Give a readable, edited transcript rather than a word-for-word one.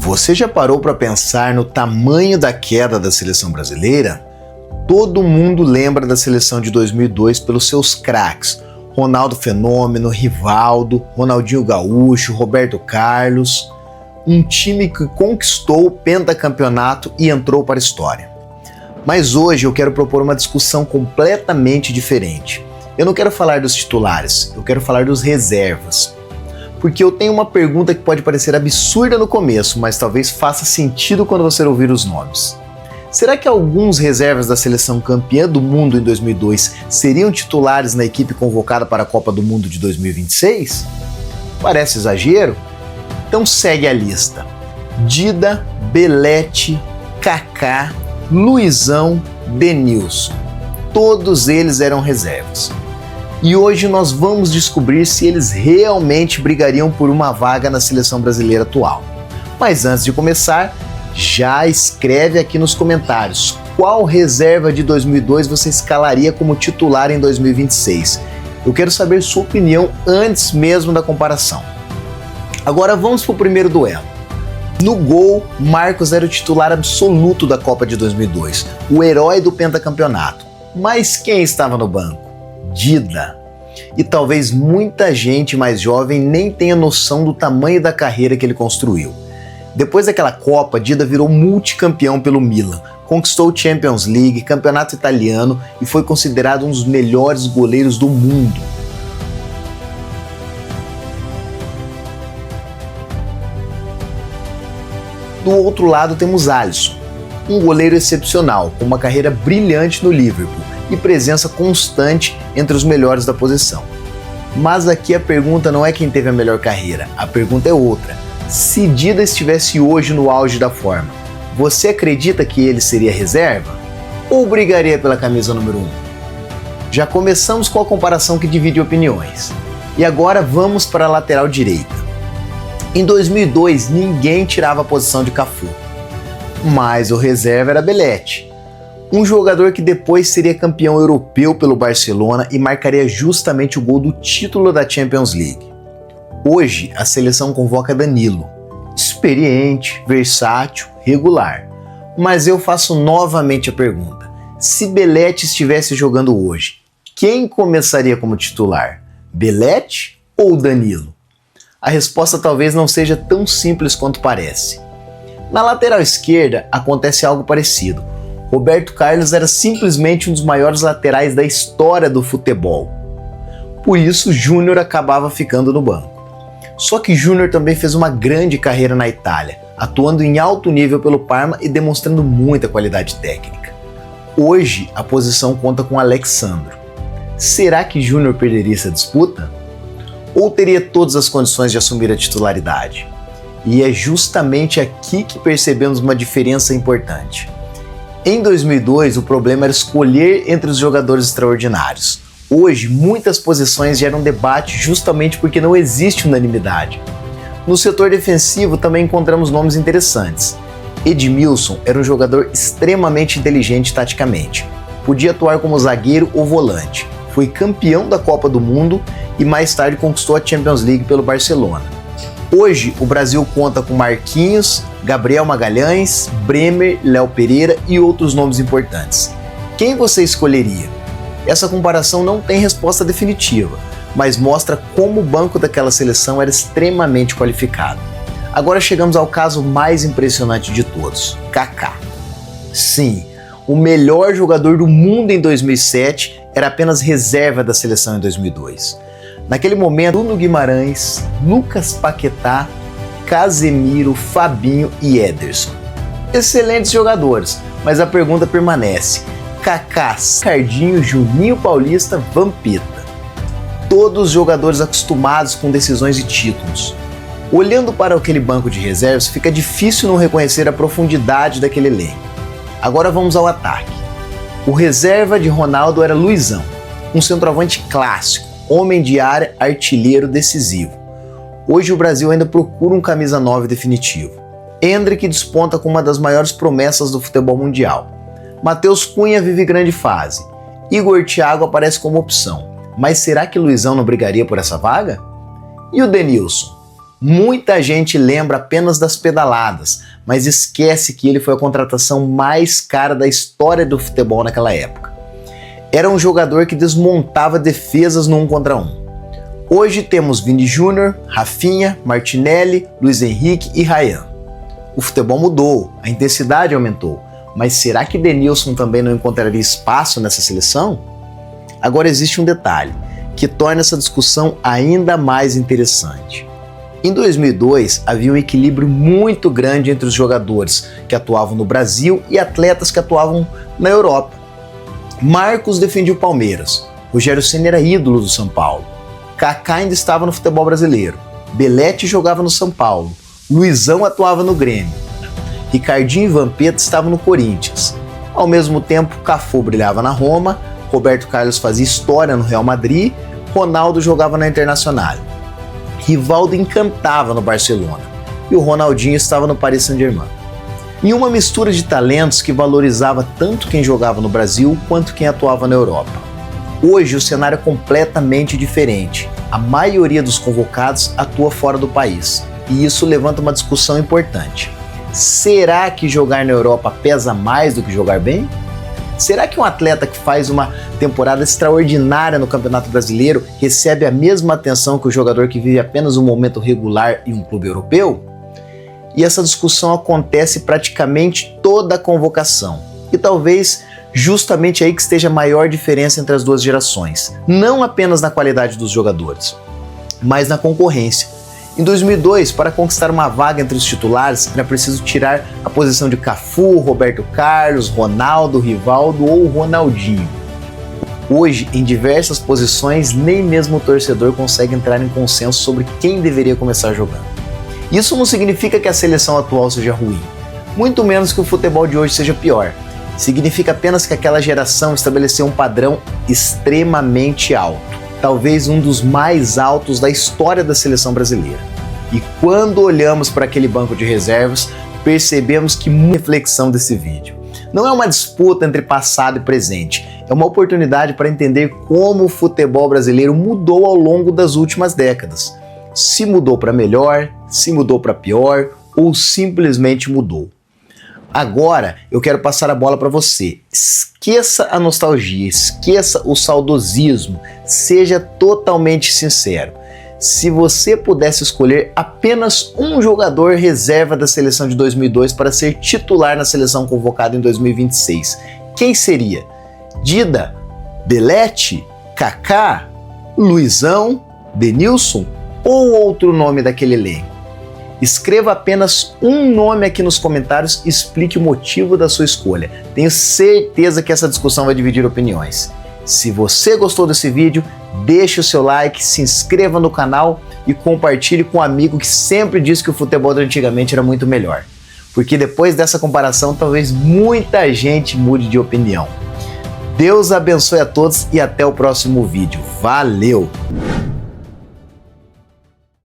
Você já parou para pensar no tamanho da queda da seleção brasileira? Todo mundo lembra da seleção de 2002 pelos seus craques: Ronaldo Fenômeno, Rivaldo, Ronaldinho Gaúcho, Roberto Carlos. Um time que conquistou o pentacampeonato e entrou para a história. Mas hoje eu quero propor uma discussão completamente diferente. Eu não quero falar dos titulares, eu quero falar dos reservas. Porque eu tenho uma pergunta que pode parecer absurda no começo, mas talvez faça sentido quando você ouvir os nomes. Será que alguns reservas da seleção campeã do mundo em 2002 seriam titulares na equipe convocada para a Copa do Mundo de 2026? Parece exagero? Então segue a lista: Dida, Belete, Kaká, Luizão, Denilson. Todos eles eram reservas. E hoje nós vamos descobrir se eles realmente brigariam por uma vaga na seleção brasileira atual. Mas antes de começar, já escreve aqui nos comentários qual reserva de 2002 você escalaria como titular em 2026. Eu quero saber sua opinião antes mesmo da comparação. Agora vamos para o primeiro duelo. No gol, Marcos era o titular absoluto da Copa de 2002, o herói do pentacampeonato. Mas quem estava no banco? Dida. E talvez muita gente mais jovem nem tenha noção do tamanho da carreira que ele construiu. Depois daquela Copa, Dida virou multicampeão pelo Milan, conquistou Champions League, campeonato italiano e foi considerado um dos melhores goleiros do mundo. Do outro lado temos Alisson, um goleiro excepcional, com uma carreira brilhante no Liverpool e presença constante entre os melhores da posição. Mas aqui a pergunta não é quem teve a melhor carreira, a pergunta é outra. Se Dida estivesse hoje no auge da forma, você acredita que ele seria reserva? Ou brigaria pela camisa número 1? Já começamos com a comparação que divide opiniões. E agora vamos para a lateral direita. Em 2002, ninguém tirava a posição de Cafu, mas o reserva era Belete, um jogador que depois seria campeão europeu pelo Barcelona e marcaria justamente o gol do título da Champions League. Hoje, a seleção convoca Danilo, experiente, versátil, regular. Mas eu faço novamente a pergunta: se Belete estivesse jogando hoje, quem começaria como titular? Belete ou Danilo? A resposta talvez não seja tão simples quanto parece. Na lateral esquerda acontece algo parecido. Roberto Carlos era simplesmente um dos maiores laterais da história do futebol. Por isso, Júnior acabava ficando no banco. Só que Júnior também fez uma grande carreira na Itália, atuando em alto nível pelo Parma e demonstrando muita qualidade técnica. Hoje, a posição conta com Alex Sandro. Será que Júnior perderia essa disputa? Ou teria todas as condições de assumir a titularidade? E é justamente aqui que percebemos uma diferença importante. Em 2002, o problema era escolher entre os jogadores extraordinários. Hoje, muitas posições geram debate justamente porque não existe unanimidade. No setor defensivo também encontramos nomes interessantes. Edmilson era um jogador extremamente inteligente taticamente. Podia atuar como zagueiro ou volante. Foi campeão da Copa do Mundo e mais tarde conquistou a Champions League pelo Barcelona. Hoje, o Brasil conta com Marquinhos, Gabriel Magalhães, Bremer, Léo Pereira e outros nomes importantes. Quem você escolheria? Essa comparação não tem resposta definitiva, mas mostra como o banco daquela seleção era extremamente qualificado. Agora chegamos ao caso mais impressionante de todos: Kaká. Sim, o melhor jogador do mundo em 2007 era apenas reserva da seleção em 2002. Naquele momento, Bruno Guimarães, Lucas Paquetá, Casemiro, Fabinho e Ederson. Excelentes jogadores, mas a pergunta permanece: Kaká, Cardinho, Juninho Paulista, Vampeta. Todos jogadores acostumados com decisões e títulos. Olhando para aquele banco de reservas, fica difícil não reconhecer a profundidade daquele elenco. Agora vamos ao ataque. O reserva de Ronaldo era Luizão, um centroavante clássico, homem de área, artilheiro decisivo. Hoje o Brasil ainda procura um camisa 9 definitivo. Endrick desponta como uma das maiores promessas do futebol mundial. Matheus Cunha vive grande fase. Igor Thiago aparece como opção. Mas será que Luizão não brigaria por essa vaga? E o Denilson? Muita gente lembra apenas das pedaladas, mas esquece que ele foi a contratação mais cara da história do futebol naquela época. Era um jogador que desmontava defesas no 1 contra 1. Hoje temos Vini Júnior, Rafinha, Martinelli, Luiz Henrique e Ryan. O futebol mudou, a intensidade aumentou, mas será que Denilson também não encontraria espaço nessa seleção? Agora existe um detalhe que torna essa discussão ainda mais interessante. Em 2002, havia um equilíbrio muito grande entre os jogadores que atuavam no Brasil e atletas que atuavam na Europa. Marcos defendia o Palmeiras, Rogério Ceni era ídolo do São Paulo, Kaká ainda estava no futebol brasileiro, Belletti jogava no São Paulo, Luizão atuava no Grêmio, Ricardinho e Vampeta estavam no Corinthians. Ao mesmo tempo, Cafu brilhava na Roma, Roberto Carlos fazia história no Real Madrid, Ronaldo jogava na Internacional. Rivaldo encantava no Barcelona e o Ronaldinho estava no Paris Saint-Germain. Em uma mistura de talentos que valorizava tanto quem jogava no Brasil quanto quem atuava na Europa. Hoje o cenário é completamente diferente. A maioria dos convocados atua fora do país e isso levanta uma discussão importante. Será que jogar na Europa pesa mais do que jogar bem? Será que um atleta que faz uma temporada extraordinária no Campeonato Brasileiro recebe a mesma atenção que o jogador que vive apenas um momento regular em um clube europeu? E essa discussão acontece praticamente toda a convocação. E talvez justamente aí que esteja a maior diferença entre as duas gerações. Não apenas na qualidade dos jogadores, mas na concorrência. Em 2002, para conquistar uma vaga entre os titulares, era preciso tirar a posição de Cafu, Roberto Carlos, Ronaldo, Rivaldo ou Ronaldinho. Hoje, em diversas posições, nem mesmo o torcedor consegue entrar em consenso sobre quem deveria começar jogando. Isso não significa que a seleção atual seja ruim, muito menos que o futebol de hoje seja pior. Significa apenas que aquela geração estabeleceu um padrão extremamente alto, talvez um dos mais altos da história da seleção brasileira. E quando olhamos para aquele banco de reservas, percebemos que muita reflexão desse vídeo. Não é uma disputa entre passado e presente, é uma oportunidade para entender como o futebol brasileiro mudou ao longo das últimas décadas. Se mudou para melhor, se mudou para pior ou simplesmente mudou. Agora eu quero passar a bola para você. Esqueça a nostalgia, esqueça o saudosismo, seja totalmente sincero. Se você pudesse escolher apenas um jogador reserva da seleção de 2002 para ser titular na seleção convocada em 2026, quem seria? Dida? Belletti? Kaká? Luizão? Denilson? Ou outro nome daquele elenco? Escreva apenas um nome aqui nos comentários e explique o motivo da sua escolha. Tenho certeza que essa discussão vai dividir opiniões. Se você gostou desse vídeo, deixe o seu like, se inscreva no canal e compartilhe com um amigo que sempre disse que o futebol de antigamente era muito melhor. Porque depois dessa comparação, talvez muita gente mude de opinião. Deus abençoe a todos e até o próximo vídeo. Valeu!